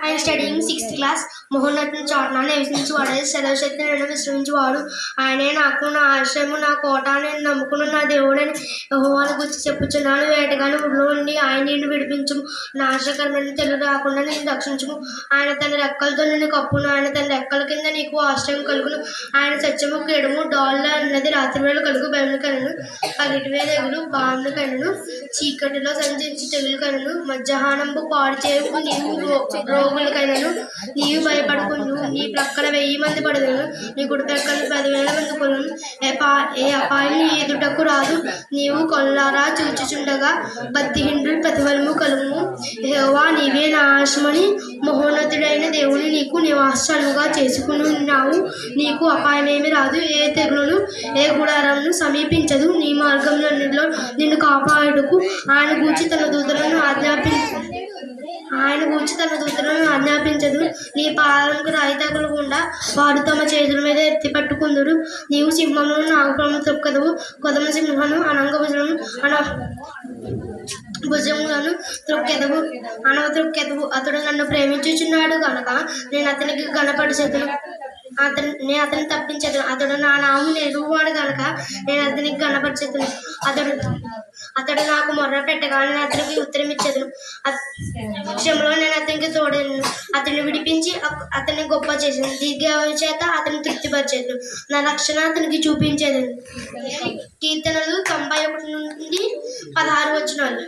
I am studying 6th class. మహోన్నతుని చాటున నివసించువాడే సర్వశక్తి నేను విశ్రమించువాడు ఆయనే నాకు నా ఆశ్రయము నా కోట నేను నమ్ముకున్న నా దేవుడని యెహోవాను గురించి చెప్పుచున్నాను. వేటగాని ఊళ్ళో నుండి ఆయన నిన్ను విడిపించుము, నాశకరమైన తెలు రాకుండా నేను రక్షించుము. ఆయన తన రెక్కలతో నిన్ను కప్పును, ఆయన తన రెక్కల కింద నీకు ఆశ్రయం కలుగును. ఆయన సత్యము కేడము డాళ్ళ అన్నది రాత్రి వేళ కలుగు భయములు కనను, పగిటివే తెగులు బాములు కనను, చీకటిలో సంచరించి తెగులు కనను, మధ్యాహ్నంపు పాడు చేయకు నీవు రోగులకైనను నీవు భయపడుకును. నీ ప్రక్కన 1000 మంది పడదును, నీ కుడి ప్రక్కన 10,000 మంది కొలను. ఏ అపాయం నీ ఎదుటకు రాదు. నీవు కొల్లారా చూచుచుండగా భక్తిహీనులు ప్రతిఫలము కలుము. యెహోవా నీవే నా ఆశ్రమని, మహోన్నతుడైన దేవుని నీకు నివాసాలుగా చేసుకున్నావు. నీకు అపాయమేమి రాదు, ఏ తెగులును ఏ గుడారమును సమీపించదు. నీ మార్గంలో నిన్ను కాపాడుకు ఆయన గూర్చి తన దూతలను ఆజ్ఞాపించదు. నీ పాదముకు రాయి తగలకుండా వారు తమ చేతుల మీద ఎత్తి పట్టుకుందురు. నీవు సింహమును నాగుపామును త్రొక్కదవు, కొదమ సింహమును భుజములను త్రొక్కెదవు. అతడు నన్ను ప్రేమించుచున్నాడు కనుక నేను అతనికి గణపరిచెదను, నేను అతన్ని తప్పించదును. అతడు నా నామము ఎరుగువాడు కనుక నేను అతనికి గణపరిచెదను. అతడు నాకు మొర్ర పెట్టగా నేను అతనికి ఉత్తరం ఇచ్చేదను. విషయంలో నేను అతనికి తోడేను, అతన్ని విడిపించి అతన్ని గొప్ప చేసాను. దీర్ఘాయువు చేత అతన్ని తృప్తిపరిచేదను, నా రక్షణ అతనికి చూపించేదను. కీర్తనలు 91 నుండి 16 వచనాలు.